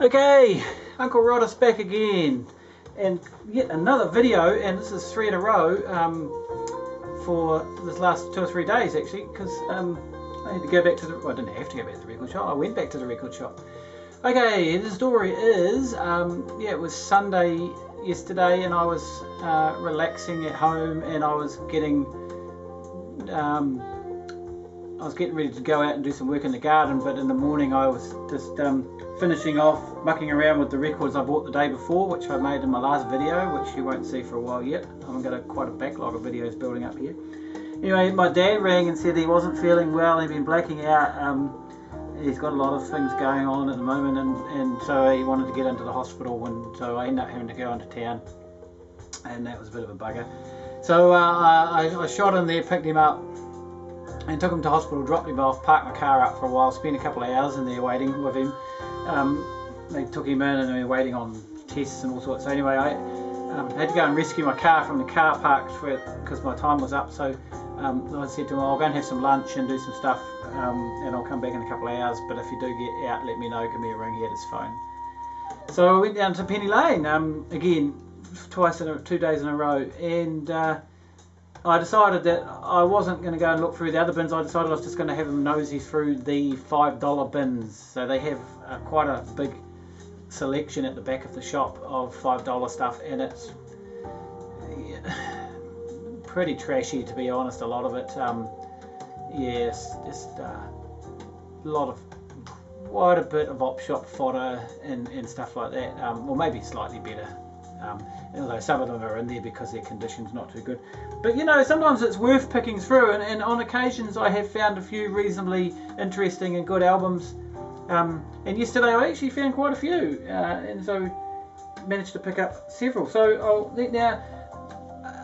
Okay, Uncle Roddus back again, and yet another video, and this is 3 in a row for this last 2 or 3 days actually, because I had to go back to the, well, I didn't have to go back to the record shop, I went back to the record shop. Okay, the story is, yeah, it was Sunday yesterday, and I was relaxing at home, and I was getting ready to go out and do some work in the garden, but in the morning I was just finishing off mucking around with the records I bought the day before, which I made in my last video, which you won't see for a while yet. I've got quite a backlog of videos building up here. Anyway, my dad rang and said he wasn't feeling well, he'd been blacking out. He's got a lot of things going on at the moment, and so he wanted to get into the hospital, and so I ended up having to go into town, and that was a bit of a bugger. So I shot in there, picked him up, and took him to hospital, dropped him off, parked my car up for a while, spent a couple of hours in there waiting with him. They took him in, and we were waiting on tests and all sorts. So anyway, I had to go and rescue my car from the car park because my time was up. So I said to him, I'll go and have some lunch and do some stuff, and I'll come back in a couple of hours, but if you do get out, let me know, give me a ring. He had his phone. So I went down to Penny Lane, again, 2 days in a row, and I decided that I wasn't going to go and look through the other bins. I decided I was just going to have them nosy through the $5 bins. So they have quite a big selection at the back of the shop of $5 stuff, and it's pretty trashy, to be honest, a lot of it. Yes, just quite a bit of op shop fodder and stuff like that, or maybe slightly better. Although some of them are in there because their condition's not too good. But you know, sometimes it's worth picking through, and on occasions I have found a few reasonably interesting and good albums. And yesterday I actually found quite a few, and so managed to pick up several. So now,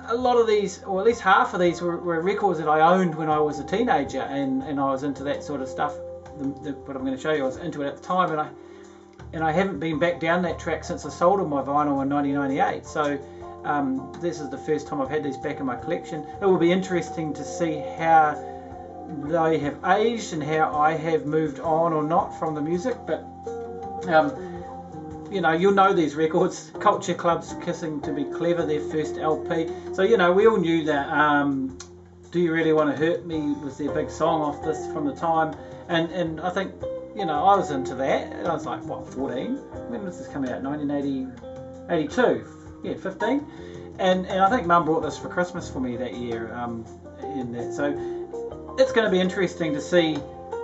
a lot of these, or at least half of these, were records that I owned when I was a teenager, and I was into that sort of stuff. What I'm going to show you, I was into it at the time, and I haven't been back down that track since I sold all my vinyl in 1998. So this is the first time I've had these back in my collection. It will be interesting to see how they have aged and how I have moved on or not from the music. But you know, you'll know these records. Culture Club's Kissing to Be Clever, their first LP. So you know, we all knew that Do You Really Want to Hurt Me was their big song off this from the time, and I think, you know, I was into that, and I was like, what, 14? When was this coming out? 1982. Yeah, 15. And I think Mum brought this for Christmas for me that year. In that, so it's going to be interesting to see.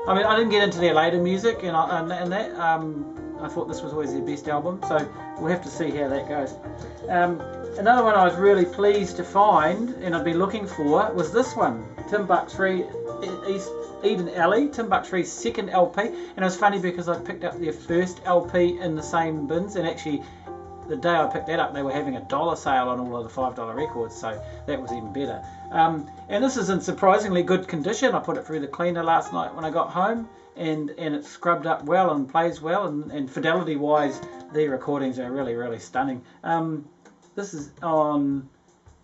I mean, I didn't get into their later music, and I thought this was always their best album. So we'll have to see how that goes. Another one I was really pleased to find, and I've been looking for, was this one, Timbuk 3 East Eden Alley, Timbuk 3's second LP. And it was funny because I picked up their first LP in the same bins, and actually the day I picked that up they were having a $1 sale on all of the $5 records, so that was even better. And this is in surprisingly good condition. I put it through the cleaner last night when I got home, and it's scrubbed up well and plays well, and fidelity wise the recordings are really, really stunning. This is on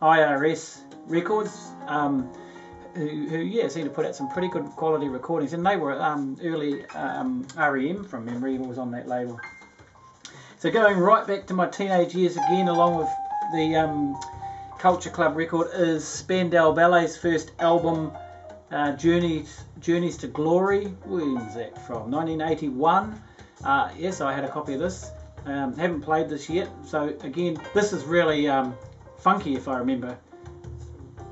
IRS Records, who yeah, seem to put out some pretty good quality recordings, and they were early REM from memory, who was on that label. So going right back to my teenage years again, along with the Culture Club record, is Spandau Ballet's first album, Journeys to Glory. When's that from? 1981. Yes, I had a copy of this. Haven't played this yet, so again, this is really funky, if I remember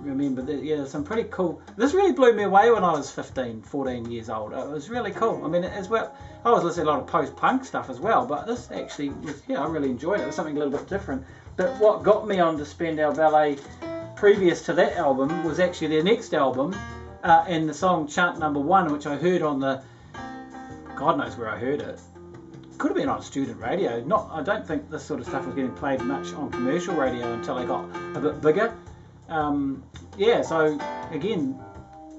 that. Yeah, some pretty cool. This really blew me away when I was 15, 14 years old. It was really cool. I mean, as well, I was listening to a lot of post-punk stuff as well, but this actually was, yeah, I really enjoyed it. It was something a little bit different. But what got me on to Spandau Ballet previous to that album was actually their next album, and the song Chant Number 1, which I heard on the, God knows where I heard it. Could have been on student radio. I don't think this sort of stuff was getting played much on commercial radio until I got a bit bigger. Yeah, so again,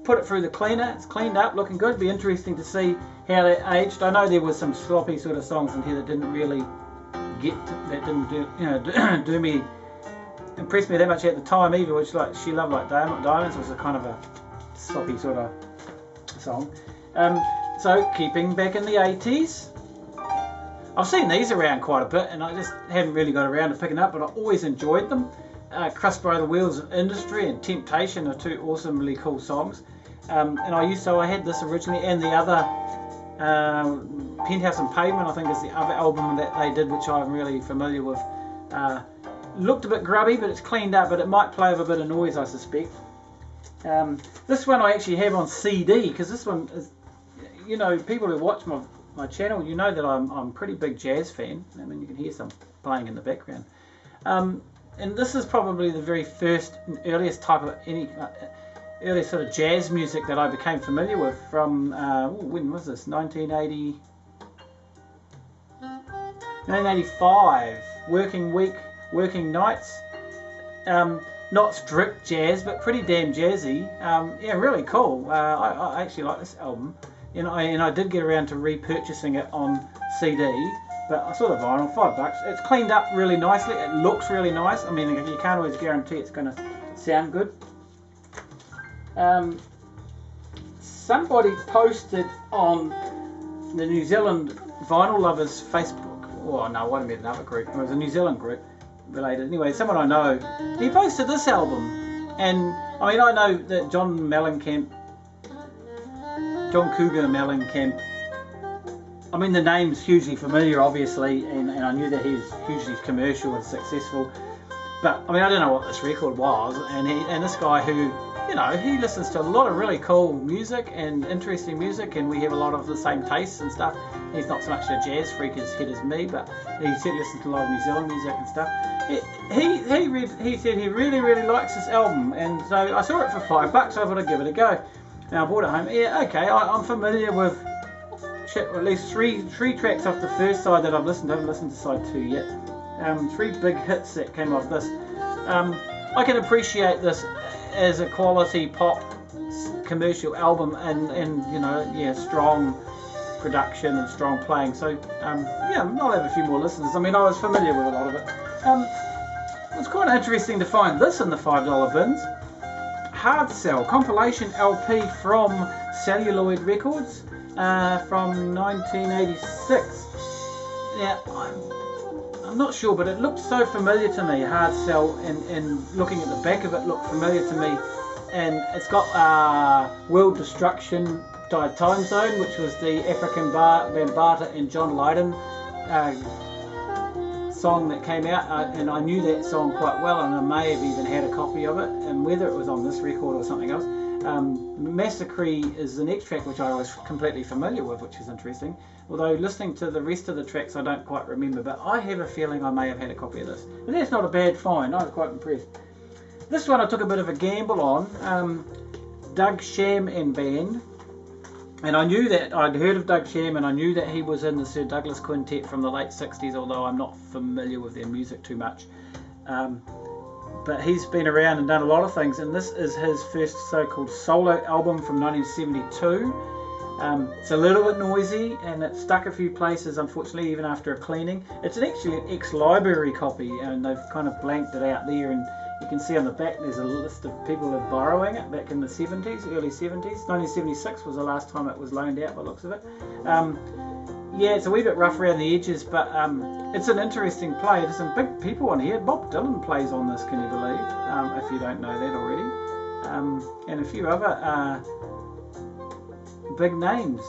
put it through the cleaner. It's cleaned up, looking good. Be interesting to see how that aged. I know there was some sloppy sort of songs in here that didn't really impress me that much at the time either. Which, like She Loved Like Diamonds was a kind of a sloppy sort of song. So keeping back in the 80s. I've seen these around quite a bit, and I just haven't really got around to picking up, but I always enjoyed them. Crushed by the Wheels of Industry and Temptation are two awesomely cool songs. And I had this originally, and the other, Penthouse and Pavement, I think is the other album that they did, which I'm really familiar with. Looked a bit grubby, but it's cleaned up, but it might play with a bit of noise, I suspect. This one I actually have on CD, because this one is, you know, people who watch my channel, you know that I'm a pretty big jazz fan. I mean, you can hear some playing in the background. And this is probably the very first and earliest type of earliest sort of jazz music that I became familiar with from, when was this? 1985. Working Week, Working Nights. Not strict jazz, but pretty damn jazzy. Yeah, really cool. I actually like this album. And I did get around to repurchasing it on CD, but I saw the vinyl, $5. It's cleaned up really nicely. It looks really nice. I mean, you can't always guarantee it's going to sound good. Somebody posted on the New Zealand Vinyl Lovers Facebook. Oh no, it wasn't another group. It was a New Zealand group related. Anyway, someone I know, he posted this album, and I mean, I know that John Cougar Mellencamp, I mean, the name's hugely familiar, obviously, and I knew that he was hugely commercial and successful. But I mean, I don't know what this record was, and this guy who, you know, he listens to a lot of really cool music and interesting music, and we have a lot of the same tastes and stuff. He's not so much a jazz freak as me, but he said he listens to a lot of New Zealand music and stuff. He said he really likes this album, and so I saw it for $5. I thought I'd give it a go. Now I brought it home. Yeah, okay, I'm familiar with at least three tracks off the first side that I've listened to. I haven't listened to side 2 yet. 3 big hits that came off this. I can appreciate this as a quality pop commercial album, and you know, yeah, strong production and strong playing. So yeah, I'll have a few more listens. I mean, I was familiar with a lot of it. It's quite interesting to find this in the $5 bins. Hard Sell compilation LP from Celluloid Records from 1986. Now I'm not sure, but it looked so familiar to me. Hard Sell, and looking at the back of it looked familiar to me. And it's got World Destruction Time Zone, which was the African Bambaataa and John Lydon song that came out, and I knew that song quite well, and I may have even had a copy of it, and whether it was on this record or something else. Massacre is the next track, which I was completely familiar with, which is interesting, although listening to the rest of the tracks I don't quite remember, but I have a feeling I may have had a copy of this, but that's not a bad find. I was quite impressed. This one I took a bit of a gamble on. Doug Sham and Band. And I knew that, I'd heard of Doug Sham, and I knew that he was in the Sir Douglas Quintet from the late 60s, although I'm not familiar with their music too much. But he's been around and done a lot of things, and this is his first so-called solo album from 1972. It's a little bit noisy, and it's stuck a few places, unfortunately, even after a cleaning. It's actually an ex-library copy, and they've kind of blanked it out there, and you can see on the back there's a list of people who are borrowing it back in the 70s, early 70s. 1976 was the last time it was loaned out by the looks of it. Yeah, it's a wee bit rough around the edges, but it's an interesting play. There's some big people on here. Bob Dylan plays on this, can you believe? If you don't know that already. And a few other big names.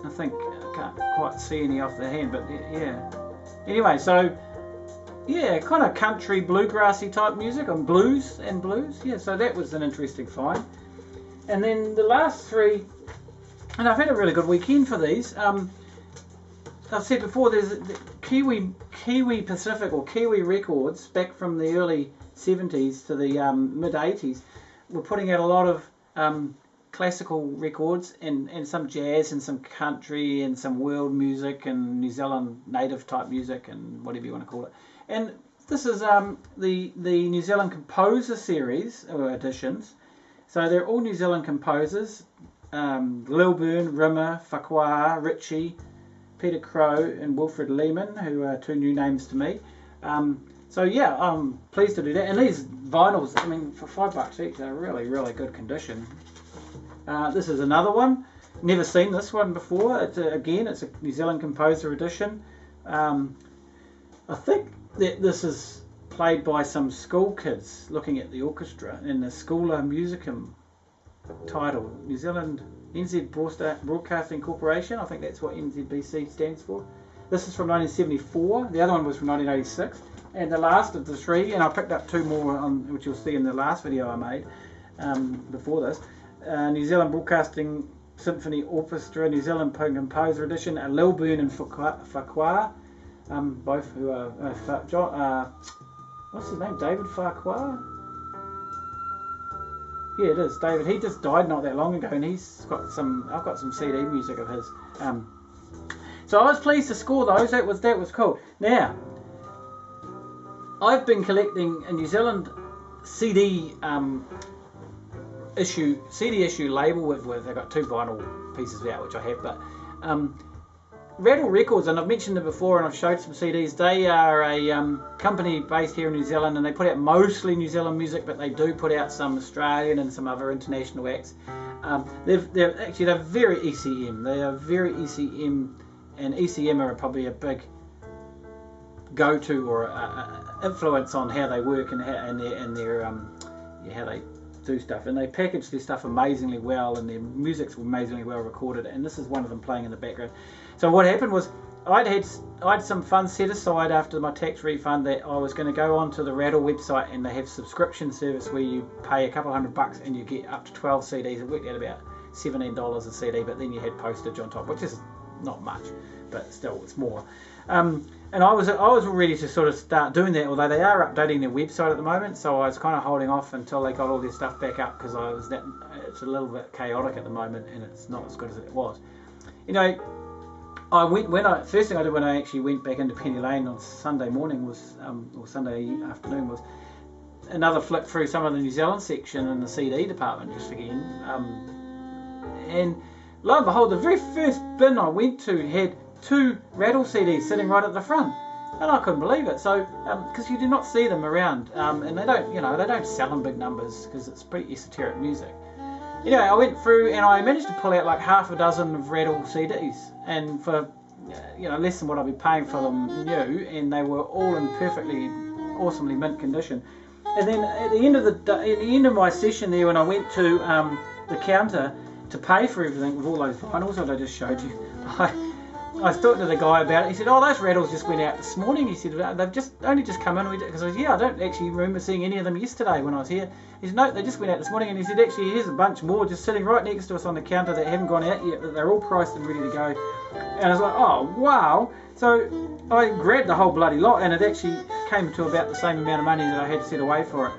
I think I can't quite see any off the hand, but yeah. Anyway, so yeah, kind of country bluegrassy type music and blues. Yeah, so that was an interesting find. And then the last three, and I've had a really good weekend for these. I've said before, there's Kiwi Pacific or Kiwi Records back from the early 70s to the mid 80s. Were putting out a lot of classical records and some jazz and some country and some world music and New Zealand native type music and whatever you want to call it. And this is the New Zealand Composer Series or editions. So they're all New Zealand composers. Lilburn, Rimmer, Whakua, Ritchie, Peter Crow and Wilfred Lehman, who are two new names to me. So yeah, I'm pleased to do that. And these vinyls, I mean, for $5 each, they're really, really good condition. This is another one. Never seen this one before. Again, it's a New Zealand Composer edition. I think that this is played by some school kids looking at the orchestra in the Schooler Musicum title. New Zealand NZ Broadcasting Corporation. I think that's what NZBC stands for. This is from 1974. The other one was from 1986. And the last of the three, and I picked up two more, which you'll see in the last video I made before this. New Zealand Broadcasting Symphony Orchestra, New Zealand Composer Edition, Lilburn and Whakua, both who are what's his name? David Whakua? Yeah, it is David. He just died not that long ago, and he's got some. I've got some CD music of his. So I was pleased to score those. That was cool. Now, I've been collecting a New Zealand CD issue label with I got two vinyl pieces out which I have, but Rattle Records, and I've mentioned it before and I've showed some CDs. They are a company based here in New Zealand, and they put out mostly New Zealand music, but they do put out some Australian and some other international acts. They're very ECM. They are very ECM, and ECM are probably a big go-to or influence on how they work and how they do stuff. And they package their stuff amazingly well, and their music's amazingly well recorded. And this is one of them playing in the background. So what happened was I'd had some funds set aside after my tax refund that I was going to go onto the Rattle website, and they have subscription service where you pay a couple $100 and you get up to 12 CDs. It worked out about $17 a CD, but then you had postage on top, which is not much, but still it's more. And I was ready to sort of start doing that, although they are updating their website at the moment, so I was kind of holding off until they got all their stuff back up, because it's a little bit chaotic at the moment and it's not as good as it was. You know, first thing I did when I actually went back into Penny Lane on Sunday morning was, or Sunday afternoon, was another flick through some of the New Zealand section in the CD department just again. And lo and behold, the very first bin I went to had two Rattle CDs sitting right at the front, and I couldn't believe it. So, because you do not see them around, and they don't sell in big numbers because it's pretty esoteric music. Anyway, I went through and I managed to pull out like half a dozen of Rattle CDs, and for less than what I'd be paying for them new, and they were all in perfectly, awesomely mint condition. And then at the end of my session there, when I went to the counter to pay for everything with all those vinyls that I just showed you, I was talking to the guy about it. He said, "Oh, those Rattles just went out this morning." He said, "They've only just come in." Because I said, "Yeah, I don't actually remember seeing any of them yesterday when I was here." He said, "No, they just went out this morning." And he said, "Actually, here's a bunch more just sitting right next to us on the counter that haven't gone out yet, but they're all priced and ready to go." And I was like, "Oh, wow." So I grabbed the whole bloody lot, and it actually came to about the same amount of money that I had set away for it.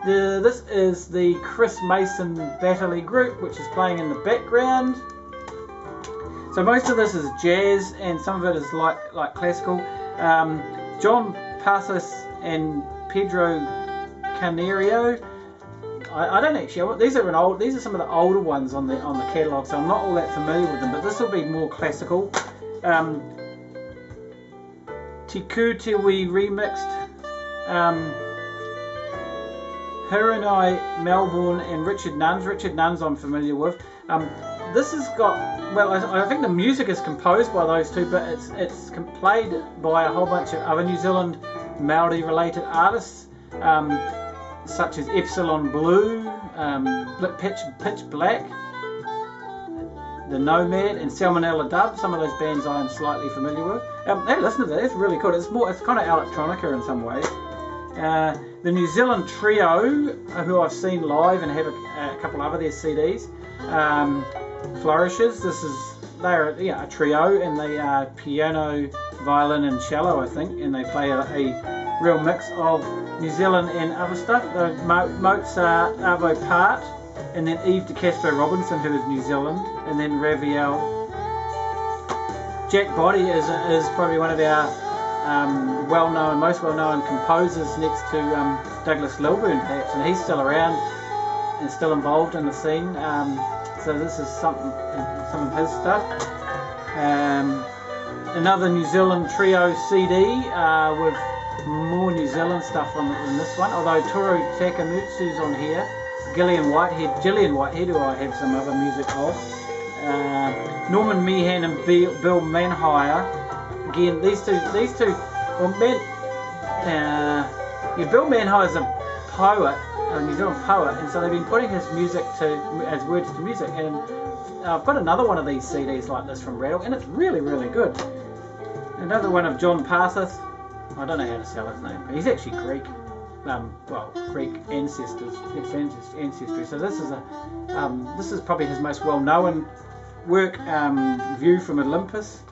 This is the Chris Mason Batterley Group, which is playing in the background. So most of this is jazz, and some of it is like classical. John Passos and Pedro Canario. I don't actually. These are some of the older ones on the catalogue, so I'm not all that familiar with them. But this will be more classical. Tiku Tiwi remixed. Hiranai Melbourne and Richard Nunn's. Richard Nunn's I'm familiar with. This has got, well, I think the music is composed by those two, but it's played by a whole bunch of other New Zealand Māori related artists, such as Epsilon Blue, Pitch Black, The Nomad, and Salmonella Dub. Some of those bands I am slightly familiar with. Hey, listen to that. It's really cool. It's kind of electronica in some ways. The New Zealand Trio, who I've seen live and have a couple of their CDs. Flourishes. They're a trio, and they are piano, violin, and cello, I think, and they play a real mix of New Zealand and other stuff. Mozart, Arvo Part, and then Eve de Castro Robinson, who is New Zealand, and then Raviel. Jack Body is probably one of our most well-known composers, next to Douglas Lilburn, perhaps, and he's still around and still involved in the scene. So this is some of his stuff. Another New Zealand Trio CD with more New Zealand stuff in this one, although Toru Takamutsu's on here. Gillian Whitehead, who I have some other music of. Norman Meehan and Bill Manhire. Again, these two. Well, Bill Manhire's a poet, a New Zealand poet, and so they've been putting his music as words to music. And I've got another one of these CDs like this from Rattle, and it's really, really good. Another one of John Parsons. I don't know how to spell his name, but he's actually Greek. Greek ancestry. So this is probably his most well-known work. View from Olympus.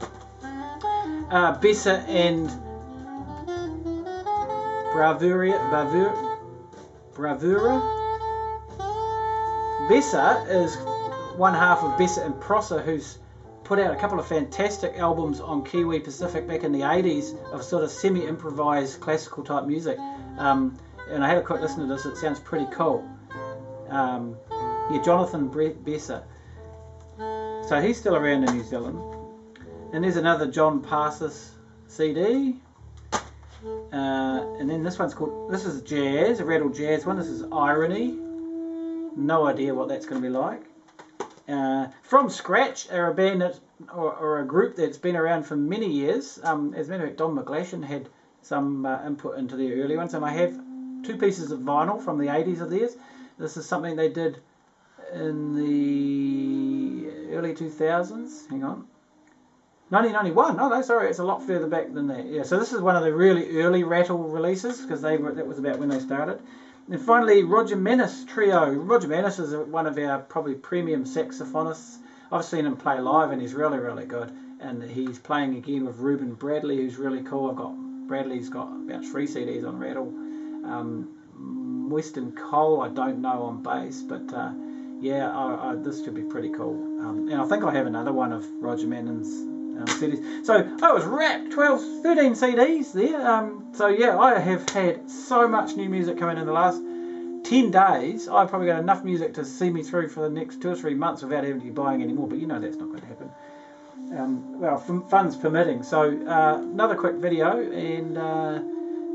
Bessa and Bravura. Bessa is one half of Bessa and Prosser, who's put out a couple of fantastic albums on Kiwi Pacific back in the 80s of sort of semi-improvised classical type music. And I had a quick listen to this. It sounds pretty cool. Jonathan Bessa. So he's still around in New Zealand. And there's another John Parsons CD. And then this is jazz, a Rattle jazz one. This is Irony. No idea what that's going to be like. From Scratch are a band or a group that's been around for many years. As a matter of fact, Don McGlashan had some input into the early ones, and I have 2 pieces of vinyl from the 80s of theirs. This is something they did in the early 2000s. Hang on. 1991. Oh no, sorry, it's a lot further back than that. Yeah, so this is one of the really early Rattle releases, because that was about when they started. And finally, Roger Manis Trio. Roger Manis is one of our probably premium saxophonists. I've seen him play live, and he's really, really good. And he's playing again with Ruben Bradley, who's really cool. Bradley's got about 3 CDs on Rattle. Western Cole, I don't know on bass, but this should be pretty cool. And I think I have another one of Roger Manin's CDs. So I was wrapped 13 CDs there. So yeah, I have had so much new music coming in the last 10 days. I've probably got enough music to see me through for the next 2 or 3 months without having to be buying any more, but you know that's not going to happen. Funds permitting. So another quick video, and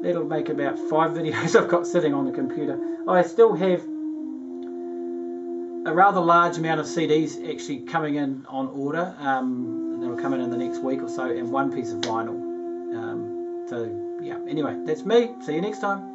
that'll make about 5 videos I've got sitting on the computer. I still have a rather large amount of CDs actually coming in on order. That'll come in the next week or so, and 1 piece of vinyl. So yeah, anyway, that's me. See you next time.